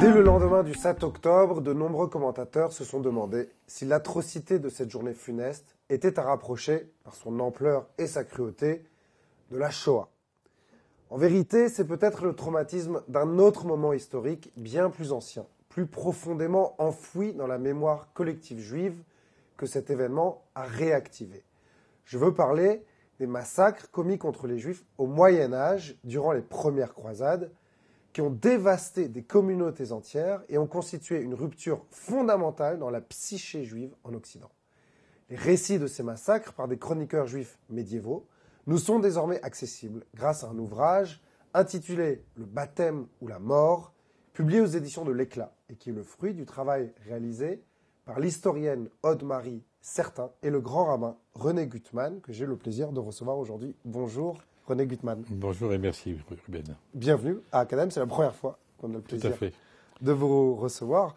Dès le lendemain du 7 octobre, de nombreux commentateurs se sont demandé si l'atrocité de cette journée funeste était à rapprocher, par son ampleur et sa cruauté, de la Shoah. En vérité, c'est peut-être le traumatisme d'un autre moment historique bien plus ancien, plus profondément enfoui dans la mémoire collective juive que cet événement a réactivé. Je veux parler des massacres commis contre les Juifs au Moyen-Âge durant les premières croisades, qui ont dévasté des communautés entières et ont constitué une rupture fondamentale dans la psyché juive en Occident. Les récits de ces massacres par des chroniqueurs juifs médiévaux nous sont désormais accessibles grâce à un ouvrage intitulé « Le baptême ou la mort », publié aux éditions de l'Éclat et qui est le fruit du travail réalisé par l'historienne Aude-Marie Certain et le grand rabbin René Gutmann, que j'ai le plaisir de recevoir aujourd'hui. Bonjour René Gutmann. Bonjour et merci Ruben. Bienvenue à Academ, c'est la première fois qu'on a le plaisir Tout à fait. de vous recevoir.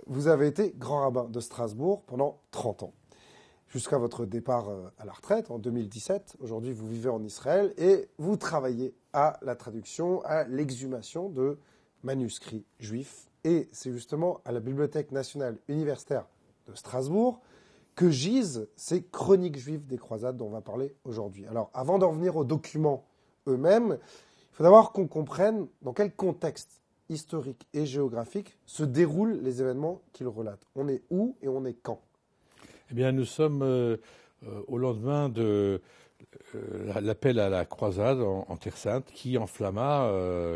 Vous avez été grand rabbin de Strasbourg pendant 30 ans, jusqu'à votre départ à la retraite en 2017. Aujourd'hui, vous vivez en Israël et vous travaillez à la traduction, à l'exhumation de manuscrits juifs. Et c'est justement à la Bibliothèque nationale universitaire de Strasbourg que gisent ces chroniques juives des croisades dont on va parler aujourd'hui. Alors, avant d'en venir aux documents eux-mêmes, il faut d'abord qu'on comprenne dans quel contexte historique et géographique se déroulent les événements qu'ils relatent. On est où et on est quand? Eh bien, nous sommes au lendemain de l'appel à la croisade en Terre Sainte qui enflamma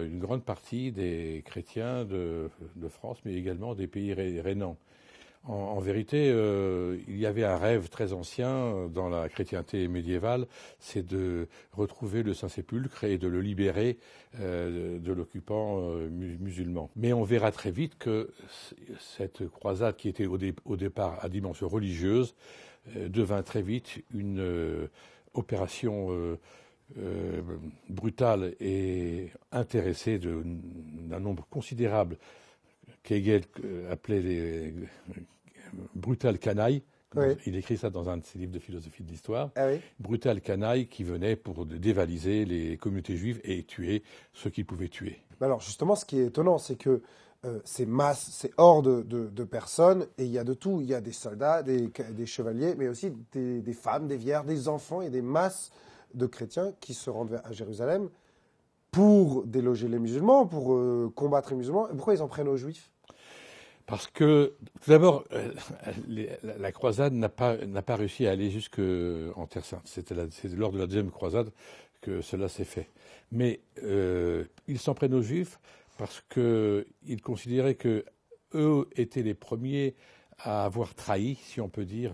une grande partie des chrétiens de France, mais également des pays rhénans. En vérité, il y avait un rêve très ancien dans la chrétienté médiévale, c'est de retrouver le Saint-Sépulcre et de le libérer de l'occupant musulman. Mais on verra très vite que cette croisade, qui était au départ à dimension religieuse, devint très vite une opération brutale et intéressée d'un nombre considérable qu'Hegel appelait les brutales canailles. Oui. Il écrit ça dans un de ses livres de philosophie de l'histoire. Ah oui. Brutales canailles qui venaient pour dévaliser les communautés juives et tuer ceux qu'ils pouvaient tuer. Alors justement, ce qui est étonnant, c'est que ces masses, ces hordes de personnes, et il y a de tout. Il y a des soldats, des chevaliers, mais aussi des femmes, des vierges, des enfants et des masses de chrétiens qui se rendent à Jérusalem pour déloger les musulmans, pour combattre les musulmans. Et pourquoi ils en prennent aux juifs? Parce que, tout d'abord, la croisade n'a pas réussi à aller jusqu'en Terre Sainte. C'est lors de la deuxième croisade que cela s'est fait. Mais ils s'en prennent aux juifs parce qu'ils considéraient qu'eux étaient les premiers à avoir trahi, si on peut dire,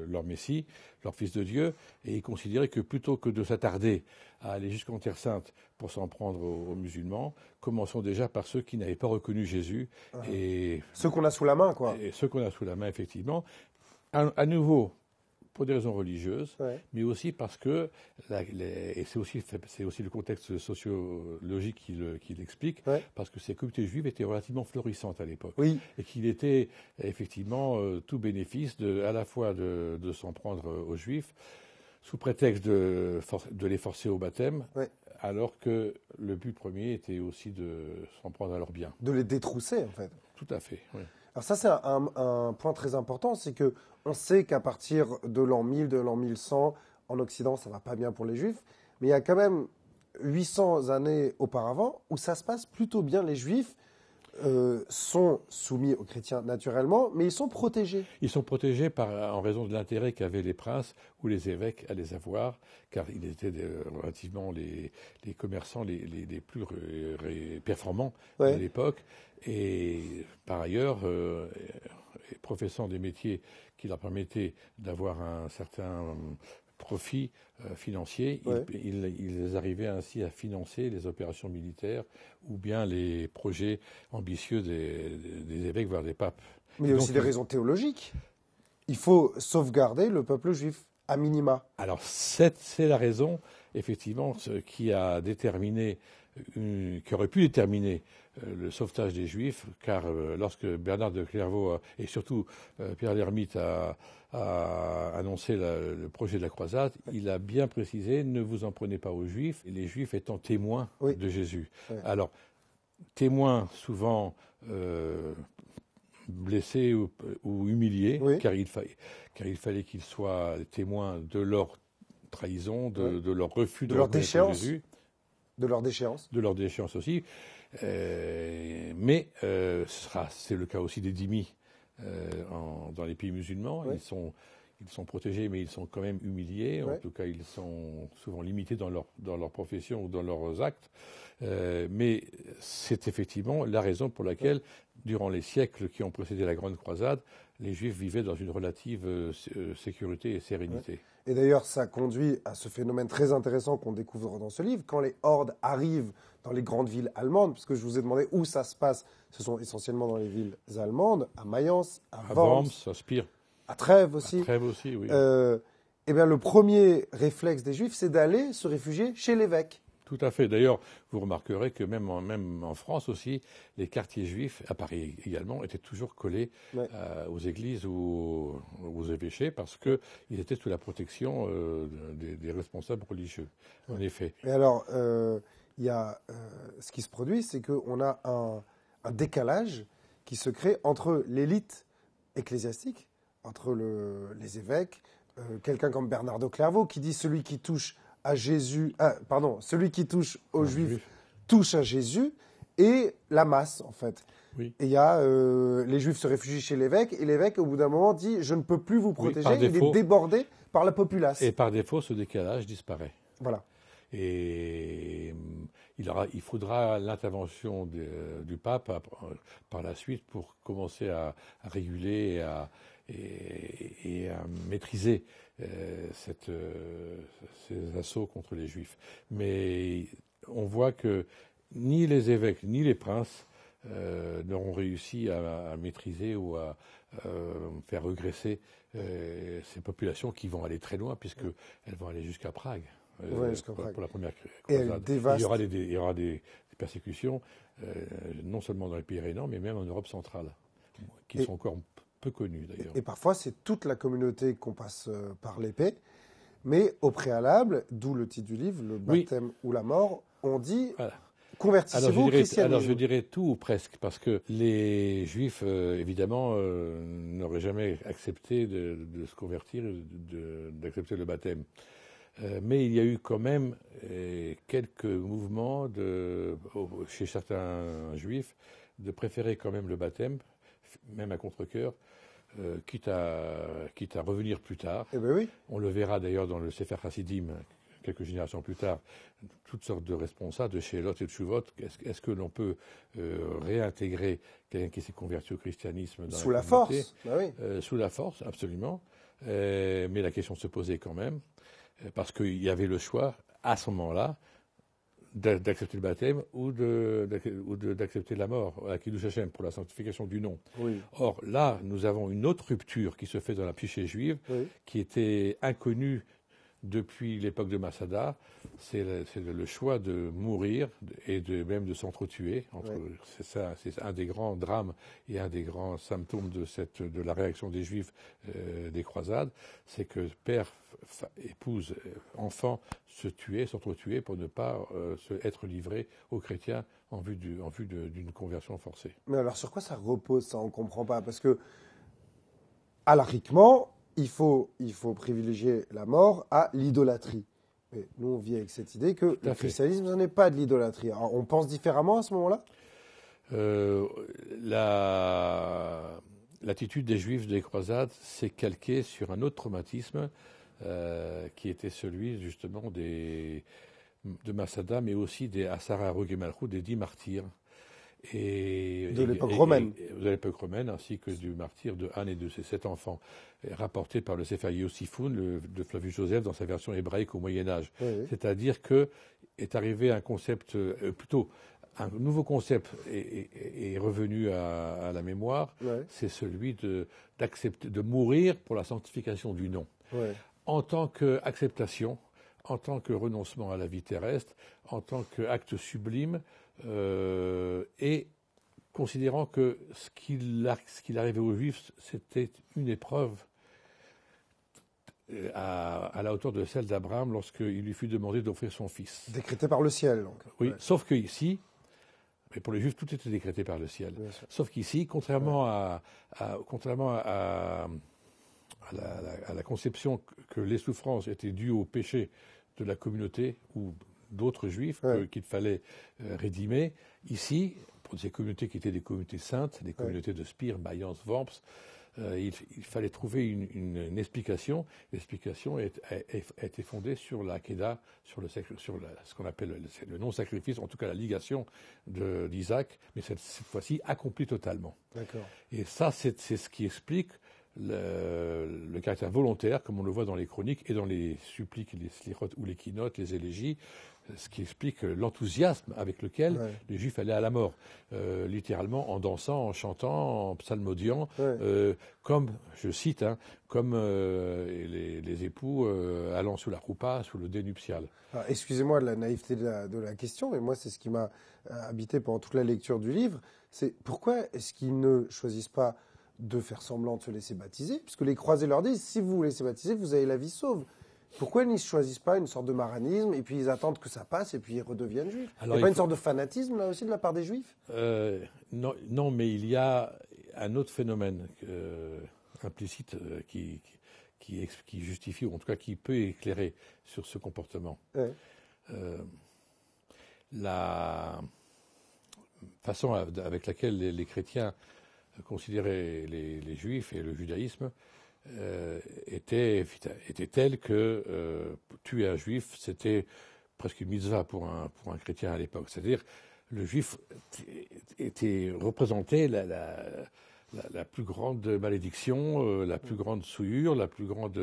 leur Messie, leur Fils de Dieu, et ils considéraient que plutôt que de s'attarder à aller jusqu'en Terre Sainte pour s'en prendre aux musulmans, commençons déjà par ceux qui n'avaient pas reconnu Jésus. Et ceux qu'on a sous la main, quoi. Et ceux qu'on a sous la main, effectivement. À nouveau, pour des raisons religieuses, ouais. Mais aussi parce que, et c'est aussi le contexte sociologique qui l'explique, ouais. Parce que ces communautés juives étaient relativement florissantes à l'époque. Oui. Et qu'il était effectivement tout bénéfice à la fois de s'en prendre aux juifs, sous prétexte de les forcer au baptême, ouais. Alors que le but premier était aussi de s'en prendre à leurs biens. De les détrousser, en fait. Tout à fait, oui. Alors ça, c'est un point très important, c'est qu'on sait qu'à partir de l'an 1000, de l'an 1100, en Occident, ça ne va pas bien pour les Juifs, mais il y a quand même 800 années auparavant où ça se passe plutôt bien. Les Juifs sont soumis aux chrétiens naturellement, mais ils sont protégés. Ils sont protégés en raison de l'intérêt qu'avaient les princes ou les évêques à les avoir, car ils étaient relativement les commerçants les plus performants ouais. De l'époque. Et par ailleurs, professant des métiers qui leur permettaient d'avoir un certain profit financier, ouais. Ils arrivaient ainsi à financer les opérations militaires ou bien les projets ambitieux des évêques, voire des papes. Mais il y a aussi des raisons théologiques. Il faut sauvegarder le peuple juif, à minima. Alors, c'est la raison effectivement, ce qui a déterminé, qui aurait pu déterminer le sauvetage des Juifs, car lorsque Bernard de Clairvaux et surtout Pierre l'Hermite a annoncé le projet de la croisade, il a bien précisé, ne vous en prenez pas aux Juifs, et les Juifs étant témoins de Jésus. Oui. Alors, témoins souvent blessés ou humiliés, car il fallait qu'ils soient témoins de leur trahison, de leur refus de reconnaître Jésus. De leur déchéance. De leur déchéance aussi. Mais c'est le cas aussi des dhimmis dans les pays musulmans. Oui. Ils sont protégés, mais ils sont quand même humiliés. Oui. En tout cas, ils sont souvent limités dans leur profession ou dans leurs actes. Mais c'est effectivement la raison pour laquelle, durant les siècles qui ont précédé la Grande Croisade, les Juifs vivaient dans une relative sécurité et sérénité. Oui. Et d'ailleurs, ça conduit à ce phénomène très intéressant qu'on découvre dans ce livre. Quand les hordes arrivent dans les grandes villes allemandes, puisque je vous ai demandé où ça se passe, ce sont essentiellement dans les villes allemandes, à Mayence, à Worms, à Spire, à Trèves aussi. À Trèves aussi, oui. Eh bien, le premier réflexe des Juifs, c'est d'aller se réfugier chez l'évêque. Tout à fait. D'ailleurs, vous remarquerez que même en France aussi, les quartiers juifs, à Paris également, étaient toujours collés aux églises ou aux évêchés parce qu'ils étaient sous la protection des responsables religieux, en effet. Et alors, ce qui se produit, c'est qu'on a un décalage qui se crée entre l'élite ecclésiastique, entre les évêques, quelqu'un comme Bernard de Clairvaux qui dit celui qui touche à Jésus, celui qui touche aux Juifs touche à Jésus, et la masse, en fait. Oui. Et il y a les Juifs se réfugient chez l'évêque, et l'évêque, au bout d'un moment, dit « je ne peux plus vous protéger », il est débordé par la populace. Et par défaut, ce décalage disparaît. Voilà. Et il faudra l'intervention du pape par la suite pour commencer à réguler et à maîtriser ces assauts contre les Juifs. Mais on voit que ni les évêques ni les princes n'auront réussi à maîtriser ou à faire regresser ces populations qui vont aller très loin, puisqu'elles vont aller jusqu'à Prague. Pour la première croisade. Il y aura des persécutions, non seulement dans les pays rhénans, mais même en Europe centrale, qui sont encore peu connues d'ailleurs. Et parfois, c'est toute la communauté qu'on passe par l'épée, mais au préalable, d'où le titre du livre, le baptême ou la mort, on dit convertissez-vous au christianisme. Alors je dirais tout ou presque, parce que les Juifs, évidemment, n'auraient jamais accepté de se convertir, d'accepter le baptême. Mais il y a eu quand même quelques mouvements chez certains juifs de préférer quand même le baptême, même à contre-cœur, quitte à revenir plus tard. Eh ben oui. On le verra d'ailleurs dans le Sefer Hasidim, quelques générations plus tard, toutes sortes de responsables, de Shelot et de Shuvot. Est-ce que l'on peut réintégrer quelqu'un qui s'est converti au christianisme dans sous la force? Bah oui. Sous la force, absolument. Mais la question se posait quand même. Parce qu'il y avait le choix, à ce moment-là, d'accepter le baptême ou d'accepter la mort, à Kiddush Hashem, pour la sanctification du nom. Oui. Or, là, nous avons une autre rupture qui se fait dans la psyché juive, qui était inconnue depuis l'époque de Masada. C'est le choix de mourir et même de s'entretuer. C'est un des grands drames et un des grands symptômes de la réaction des Juifs des croisades. C'est que père, épouse, enfant s'entretuer pour ne pas être livré aux chrétiens en vue d'une conversion forcée. Mais alors sur quoi ça repose, ça on ne comprend pas? Parce que, alariquement, il faut privilégier la mort à l'idolâtrie. Mais nous, on vit avec cette idée que le christianisme n'en est pas de l'idolâtrie. Alors, on pense différemment à ce moment-là? L'attitude des Juifs des croisades s'est calquée sur un autre traumatisme qui était celui, justement, de Masada, mais aussi des Asara Harugei Malchut, des 10 martyrs. De l'époque romaine. De l'époque romaine, ainsi que du martyr de Anne et de ses 7 enfants, rapporté par le Sefer Yossifoun de Flavius Joseph dans sa version hébraïque au Moyen-Âge. Oui. C'est-à-dire qu'est arrivé un concept, plutôt un nouveau concept est revenu à la mémoire, c'est celui d'accepter, de mourir pour la sanctification du nom. En tant qu'acceptation, en tant que renoncement à la vie terrestre, en tant qu'acte sublime, et considérant que ce qu'il arrivait aux Juifs, c'était une épreuve à la hauteur de celle d'Abraham lorsqu'il lui fut demandé d'offrir son fils. Décrété par le ciel, donc. Oui, sauf qu'ici, mais pour les Juifs, tout était décrété par le ciel. Sauf qu'ici, contrairement à la conception que les souffrances étaient dues au péché de la communauté ou d'autres Juifs qu'il fallait rédimer, ici, pour ces communautés qui étaient des communautés saintes, des communautés de Spire, Mayence, Worms, il fallait trouver une explication. L'explication a été fondée sur la Kedah, sur ce qu'on appelle le non-sacrifice, en tout cas la ligation d'Isaac, mais cette fois-ci accomplie totalement. D'accord. Et ça, c'est ce qui explique le caractère volontaire, comme on le voit dans les chroniques et dans les suppliques, les slirotes ou les keynotes, les élégies, ce qui explique l'enthousiasme avec lequel les Juifs allaient à la mort, littéralement en dansant, en chantant, en psalmodiant, comme, je cite, comme les époux allant sous la roupa, sous le dé nuptial. Excusez-moi de la naïveté de la question, mais moi c'est ce qui m'a habité pendant toute la lecture du livre, c'est pourquoi est-ce qu'ils ne choisissent pas de faire semblant de se laisser baptiser, puisque les croisés leur disent, si vous vous laissez baptiser, vous avez la vie sauve. Pourquoi ils ne choisissent pas une sorte de maranisme et puis ils attendent que ça passe et puis ils redeviennent juifs? Il n'y a pas une sorte de fanatisme là aussi de la part des juifs? Non, mais il y a un autre phénomène implicite qui justifie, ou en tout cas qui peut éclairer sur ce comportement. La façon avec laquelle les chrétiens considéraient les juifs et le judaïsme était telle que tuer un juif, c'était presque une mitzvah pour un chrétien à l'époque. C'est-à-dire, le juif représentait la plus grande malédiction, la plus grande souillure, la plus grande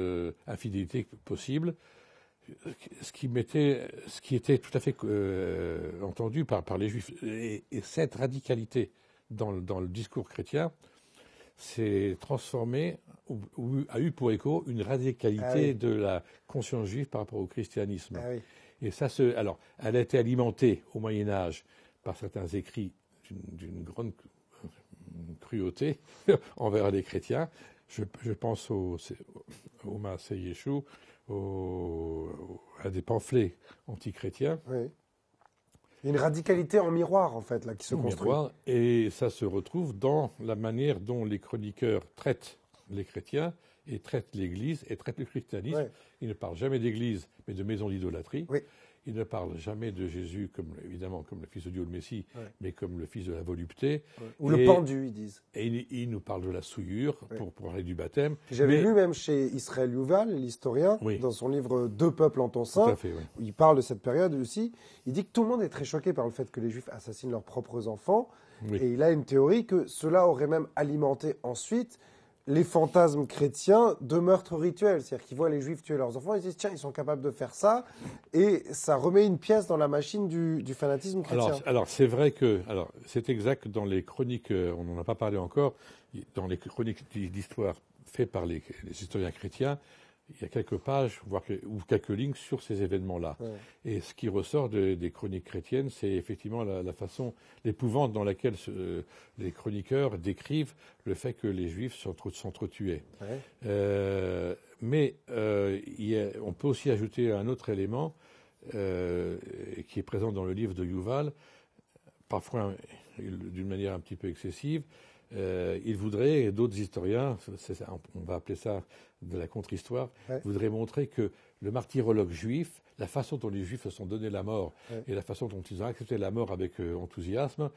infidélité possible, ce qui était tout à fait entendu par les juifs. Et cette radicalité dans le discours chrétien s'est transformée, ou a eu pour écho une radicalité de la conscience juive par rapport au christianisme. Et ça, alors, elle a été alimentée au Moyen-Âge par certains écrits d'une grande cruauté envers les chrétiens. Je pense au Maaseh Yeshu, à des pamphlets antichrétiens. Il y a une radicalité en miroir, en fait, là, qui se construit. Et ça se retrouve dans la manière dont les chroniqueurs traitent les chrétiens et traitent l'Église et traitent le christianisme. Ils ne parlent jamais d'Église, mais de maison d'idolâtrie. Ils ne parlent jamais de Jésus, évidemment, comme le Fils de Dieu, le Messie, mais comme le Fils de la volupté. Ou le pendu, ils disent. Et ils nous parlent de la souillure pour parler du baptême. J'avais lu même chez Israël Yuval, l'historien, dans son livre « Deux peuples en ton sein », où il parle de cette période aussi. Il dit que tout le monde est très choqué par le fait que les Juifs assassinent leurs propres enfants. Et il a une théorie que cela aurait même alimenté ensuite les fantasmes chrétiens de meurtres rituels. C'est-à-dire qu'ils voient les Juifs tuer leurs enfants, ils disent, tiens, ils sont capables de faire ça, et ça remet une pièce dans la machine du fanatisme chrétien. Alors c'est vrai que, c'est exact, dans les chroniques, on n'en a pas parlé encore, dans les chroniques d'histoire faites par les historiens chrétiens, il y a quelques pages, ou quelques lignes sur ces événements-là. Et ce qui ressort des chroniques chrétiennes, c'est effectivement la façon, l'épouvante dans laquelle les chroniqueurs décrivent le fait que les Juifs s'entretuaient. Mais on peut aussi ajouter un autre élément qui est présent dans le livre de Yuval, parfois d'une manière un petit peu excessive. Il voudrait, et d'autres historiens, on va appeler ça de la contre-histoire, voudraient montrer que le martyrologue juif, la façon dont les Juifs se sont donné la mort et la façon dont ils ont accepté la mort avec enthousiasme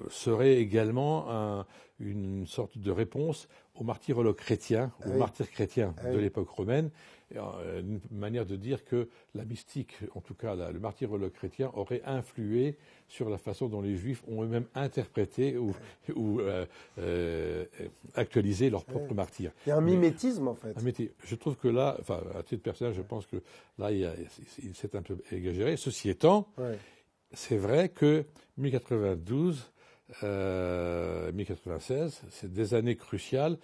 serait également une sorte de réponse aux martyrologues chrétiens, aux martyrs chrétiens de l'époque romaine, une manière de dire que la mystique, en tout cas le martyrologue chrétien, aurait influé sur la façon dont les Juifs ont eux-mêmes interprété ou actualisé leur propre martyr. Il y a un mimétisme, en fait. Je trouve que là, à titre personnel, je pense que là, c'est un peu exagéré. Ceci étant, c'est vrai que 1092, 1096, c'est des années cruciales,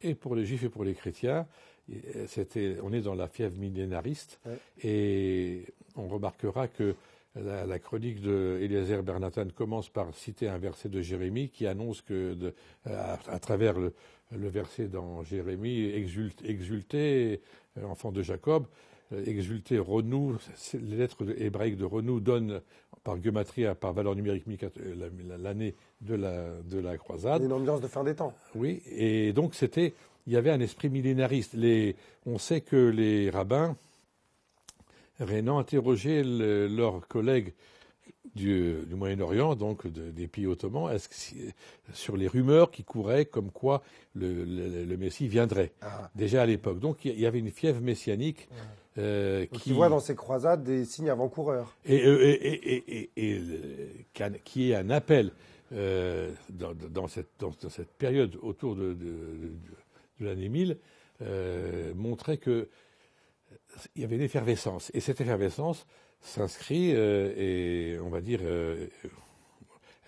et pour les Juifs et pour les chrétiens. on est dans la fièvre millénariste, Ouais. et on remarquera que la chronique d'Eliezer Bernathan commence par citer un verset de Jérémie qui annonce que, à travers le verset dans Jérémie, exultez, enfant de Jacob, exultez, renoue, les lettres hébraïques de renoue donnent par gematria, par valeur numérique, l'année de la croisade. Une ambiance de fin des temps. Oui, et donc il y avait un esprit millénariste. On sait que les rabbins rénants interrogeaient leurs collègues du Moyen-Orient, donc des pays ottomans, sur les rumeurs qui couraient comme quoi le Messie viendrait, déjà à l'époque. Donc il y avait une fièvre messianinique Qui voit dans ces croisades des signes avant-coureurs. Qui est un appel dans cette période autour de l'année 1000, montrait qu'il y avait une effervescence. Et cette effervescence s'inscrit, et on va dire,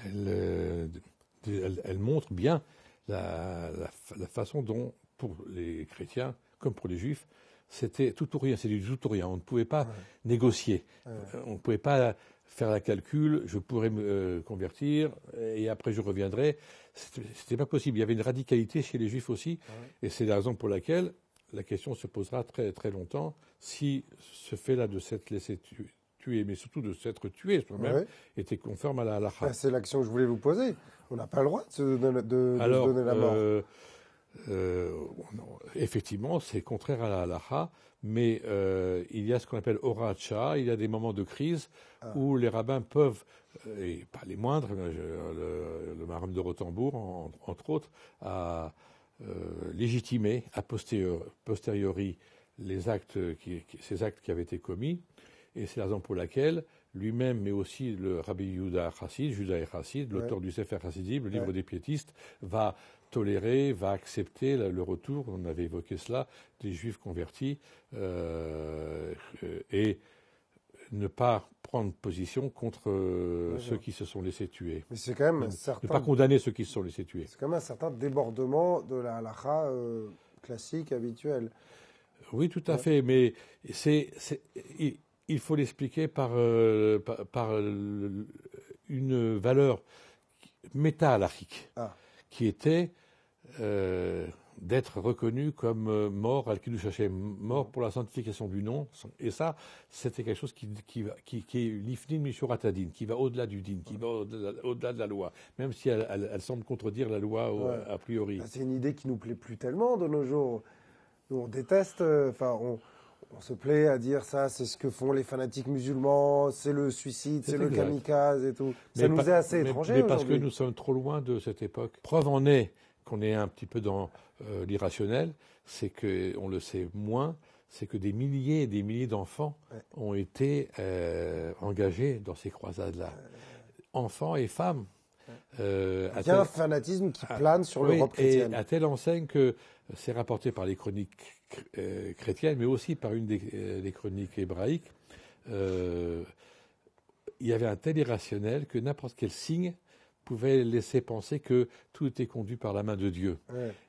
elle montre bien la façon dont, pour les chrétiens comme pour les juifs, c'était tout ou rien, c'est du tout ou rien. On ne pouvait pas négocier. On ne pouvait pas faire la calcul, je pourrais me convertir et après je reviendrai. C'était pas possible. Il y avait une radicalité chez les juifs aussi, et c'est la raison pour laquelle la question se posera très, très longtemps si ce fait-là de s'être laissé tuer, mais surtout de s'être tué soi-même, était conforme à la halakha. C'est l'action que je voulais vous poser. On n'a pas le droit de se donner la mort. Effectivement, c'est contraire à la halakha, mais il y a ce qu'on appelle horat shah, il y a des moments de crise où les rabbins peuvent, et pas les moindres, le Maharam de Rotembourg, entre autres, a légitimer a posteriori ces actes qui avaient été commis, et c'est la raison pour laquelle lui-même, mais aussi le Rabbi Judah Chassid, l'auteur du Sefer Chassidim, le livre des piétistes, va tolérer, va accepter le retour, on avait évoqué cela, des juifs convertis, et ne pas prendre position contre ceux qui se sont laissés tuer. Mais c'est quand même ne pas condamner ceux qui se sont laissés tuer. C'est quand même un certain débordement de la halakha classique, habituelle. Oui, tout à fait, mais il faut l'expliquer par une valeur méta-halachique, qui était d'être reconnu comme mort, al-Kiddush Hashem, mort pour la sanctification du nom. Et ça, c'était quelque chose qui est l'ifnin mishurat hadin, qui va au-delà du din, qui va au-delà de la loi, même si elle semble contredire la loi a priori. C'est une idée qui nous plaît plus tellement de nos jours. Nous, on déteste, on se plaît à dire ça, c'est ce que font les fanatiques musulmans, c'est le suicide, c'est le kamikaze et tout. Ça nous est assez étranger mais parce aujourd'hui. que nous sommes trop loin de cette époque. Preuve en est qu'on est un petit peu dans l'irrationnel, c'est qu'on le sait moins, c'est que des milliers et des milliers d'enfants ont été engagés dans ces croisades-là. Enfants et femmes. Il y a un fanatisme qui plane sur l'Europe chrétienne. Et à telle enseigne que c'est rapporté par les chroniques chrétiennes, mais aussi par une des chroniques hébraïques, il y avait un tel irrationnel que n'importe quel signe pouvait laisser penser que tout était conduit par la main de Dieu.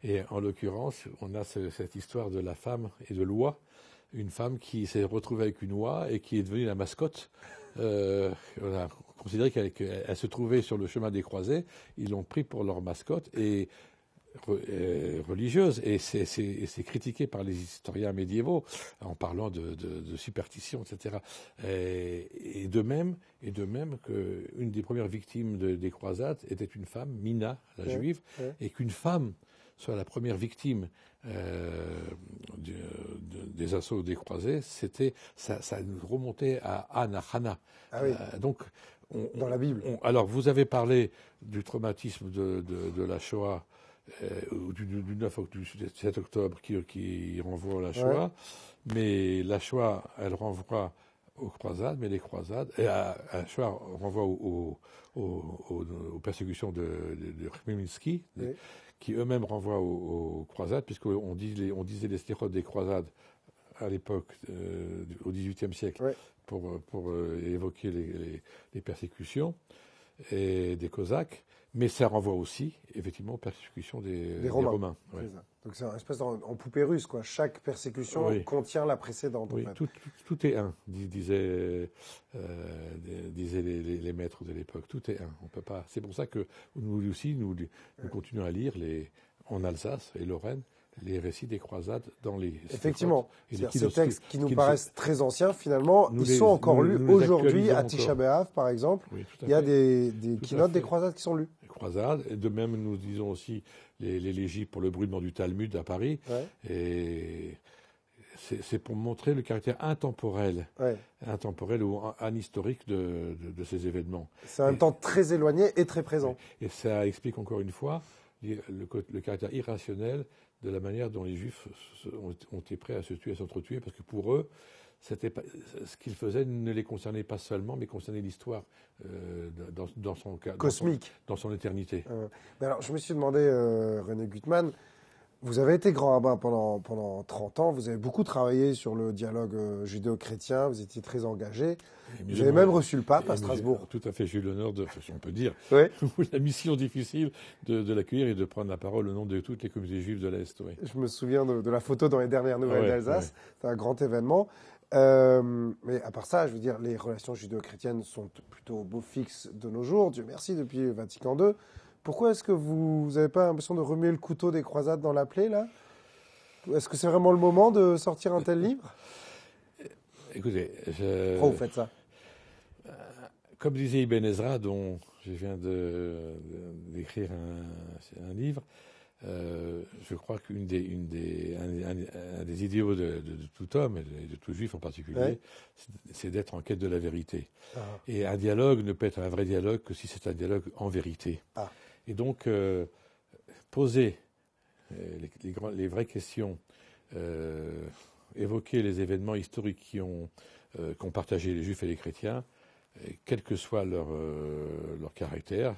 Et en l'occurrence, on a cette histoire de la femme et de l'oie, une femme qui s'est retrouvée avec une oie et qui est devenue la mascotte. On a considéré qu'elle se trouvait sur le chemin des croisés, ils l'ont pris pour leur mascotte et religieuse, et c'est critiqué par les historiens médiévaux en parlant de superstition, etc. Et de même qu'une des premières victimes des croisades était une femme, Mina, la juive, et qu'une femme soit la première victime des assauts des croisés, ça remontait à Anna, Hannah. Donc, dans la Bible. Alors, vous avez parlé du traumatisme de la Shoah, du 9 octobre, du 7 octobre qui renvoie à la Shoah, mais la Shoah, elle renvoie aux croisades, mais les croisades, la Shoah renvoie aux persécutions de Khmelnytsky, qui eux-mêmes renvoient aux croisades, puisqu'on disait les slichot des croisades à l'époque, au XVIIIe siècle, pour évoquer les persécutions et des Cosaques. Mais ça renvoie aussi, effectivement, aux persécutions des Romains. Ouais. C'est ça. Donc c'est une espèce en poupée russe, quoi. Chaque persécution contient la précédente. Oui, en fait. tout est un, disaient les maîtres de l'époque. Tout est un. On peut pas. C'est pour ça que nous aussi, nous continuons à lire en Alsace et Lorraine les récits des croisades dans les... Effectivement. Ces textes qui nous paraissent très anciens, finalement, ils sont encore lus aujourd'hui à Tisha B'Av, par exemple. Oui, il y a des keynotes des croisades qui sont lus. Les croisades. Et de même, nous disons aussi les légies pour le brûlement du Talmud à Paris. Ouais. Et c'est pour montrer le caractère intemporel ou anhistorique de ces événements. C'est un temps très éloigné et très présent. Et ça explique encore une fois le caractère irrationnel de la manière dont les Juifs ont été prêts à se tuer, à s'entretuer, parce que pour eux, ce qu'ils faisaient ne les concernait pas seulement, mais concernait l'histoire dans son cas, cosmique, dans son éternité. Mais alors, je me suis demandé, René Gutmann, vous avez été grand rabbin pendant 30 ans, vous avez beaucoup travaillé sur le dialogue judéo-chrétien, vous étiez très engagé. Vous avez même reçu le pape à Strasbourg. Tout à fait, j'ai eu l'honneur si on peut dire, ou la mission difficile de l'accueillir et de prendre la parole au nom de toutes les communautés juives de l'Est. Oui. Je me souviens de la photo dans les dernières nouvelles d'Alsace, c'est un grand événement. Mais à part ça, je veux dire, les relations judéo-chrétiennes sont plutôt au beau fixe de nos jours, Dieu merci, depuis Vatican II. Pourquoi est-ce que vous n'avez pas l'impression de remuer le couteau des croisades dans la plaie, là? Est-ce que c'est vraiment le moment de sortir un tel livre? Écoutez, pourquoi vous faites ça? Comme disait Ibn Ezra, dont je viens d'écrire un livre, je crois qu'un des idéaux de tout homme, et de tout juif en particulier, c'est d'être en quête de la vérité. Et un dialogue ne peut être un vrai dialogue que si c'est un dialogue en vérité. Et donc, poser les vraies questions, évoquer les événements historiques qu'ont partagé les juifs et les chrétiens, quel que soit leur caractère,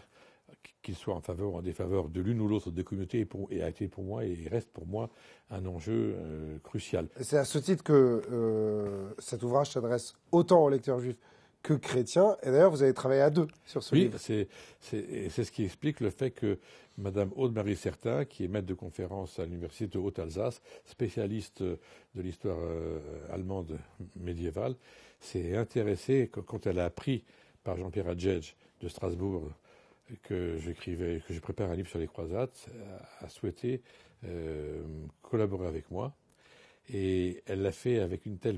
qu'ils soient en faveur ou en défaveur de l'une ou l'autre des communautés, a été pour moi et reste pour moi un enjeu crucial. C'est à ce titre que cet ouvrage s'adresse autant aux lecteurs juifs que chrétiens. Et d'ailleurs, vous avez travaillé à deux sur ce livre. Oui, c'est ce qui explique le fait que Madame Aude-Marie Certain, qui est maître de conférence à l'Université de Haute-Alsace, spécialiste de l'histoire allemande médiévale, s'est intéressée, quand elle a appris par Jean-Pierre Adjedge de Strasbourg que je prépare un livre sur les croisades, a souhaité collaborer avec moi. Et elle l'a fait avec une telle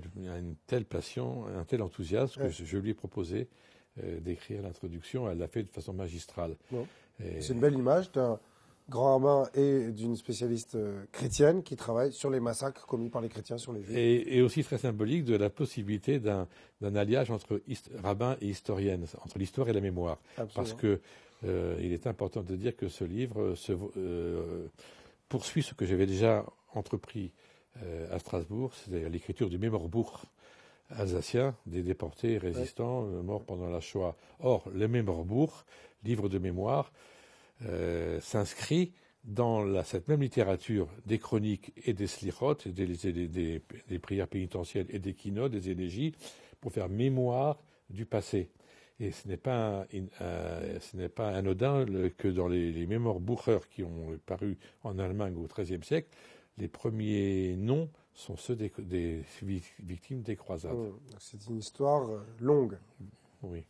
passion, un tel enthousiasme que je lui ai proposé d'écrire l'introduction. Elle l'a fait de façon magistrale. C'est une belle image d'un grand rabbin et d'une spécialiste chrétienne qui travaille sur les massacres commis par les chrétiens sur les Juifs. Et aussi très symbolique de la possibilité d'un alliage entre rabbin et historienne, entre l'histoire et la mémoire. Absolument. Parce que il est important de dire que ce livre poursuit ce que j'avais déjà entrepris à Strasbourg, c'est-à-dire l'écriture du Mémorbuch alsacien des déportés résistants morts pendant la Shoah. Or, le Mémorbuch, livre de mémoire, s'inscrit dans cette même littérature des chroniques et des slichot, des prières pénitentielles et des kinnot, des élégies, pour faire mémoire du passé. Et ce n'est pas anodin que dans les Mémorbucher qui ont paru en Allemagne au XIIIe siècle, les premiers noms sont ceux des victimes des croisades. C'est une histoire longue. Oui.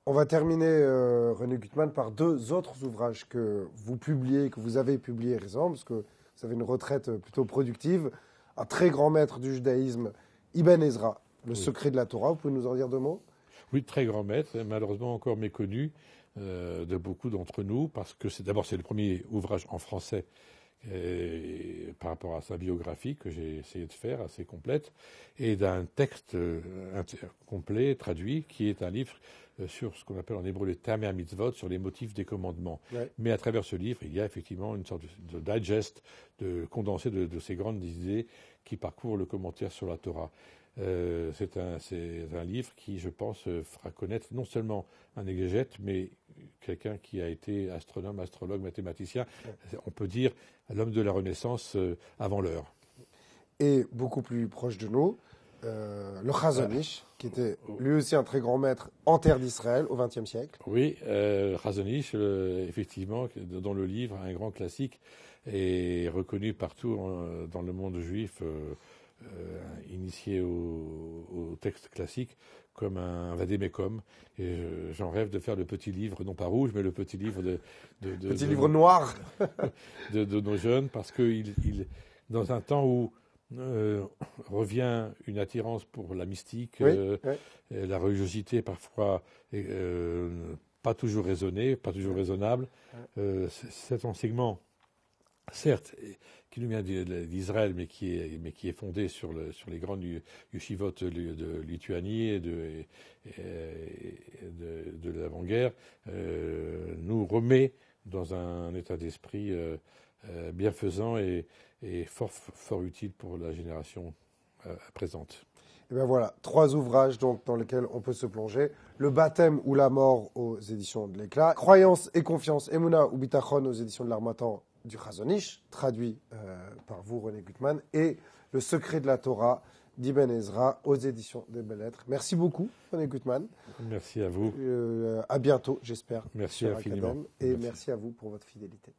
On va terminer, René Gutmann, par deux autres ouvrages que vous avez publiés récemment, parce que vous avez une retraite plutôt productive. Un très grand maître du judaïsme, Ibn Ezra, Le secret de la Torah. Vous pouvez nous en dire deux mots? Oui, très grand maître, malheureusement encore méconnu de beaucoup d'entre nous, parce que c'est le premier ouvrage en français par rapport à sa biographie que j'ai essayé de faire, assez complète, et d'un texte complet, traduit, qui est un livre sur ce qu'on appelle en hébreu les Tamei Mitzvot, sur les motifs des commandements. Mais à travers ce livre, il y a effectivement une sorte de digest, de condensé de ces grandes idées qui parcourent le commentaire sur la Torah. C'est un livre qui, je pense, fera connaître non seulement un exégète, mais quelqu'un qui a été astronome, astrologue, mathématicien, on peut dire l'homme de la Renaissance avant l'heure. Et beaucoup plus proche de nous, le Chazon Ish, qui était lui aussi un très grand maître en terre d'Israël au XXe siècle. Oui, Chazon Ish, effectivement, dont le livre, un grand classique, est reconnu partout dans le monde juif, initié au texte classique, comme un vadémécum. Et j'en rêve de faire le petit livre, non pas rouge, mais le petit livre livre noir de nos jeunes, parce que dans un temps où revient une attirance pour la mystique, oui. la religiosité parfois pas toujours raisonnée, pas toujours raisonnable. Cet enseignement, certes, qui nous vient d'Israël, mais qui est fondé sur les grandes yeshivot de Lituanie et de l'avant-guerre, nous remet dans un état d'esprit bienfaisant et fort utile pour la génération présente. Et bien voilà, 3 ouvrages donc dans lesquels on peut se plonger. Le baptême ou la mort aux éditions de l'Éclat. Croyance et confiance, Emouna ou Bitachon aux éditions de l'Harmattan du Chazon Ish, traduit par vous, René Gutmann. Et Le secret de la Torah d'Ibn Ezra aux éditions des Belles Lettres. Merci beaucoup, René Gutmann. Merci à vous. À bientôt, j'espère. Merci infiniment. Et merci à vous pour votre fidélité.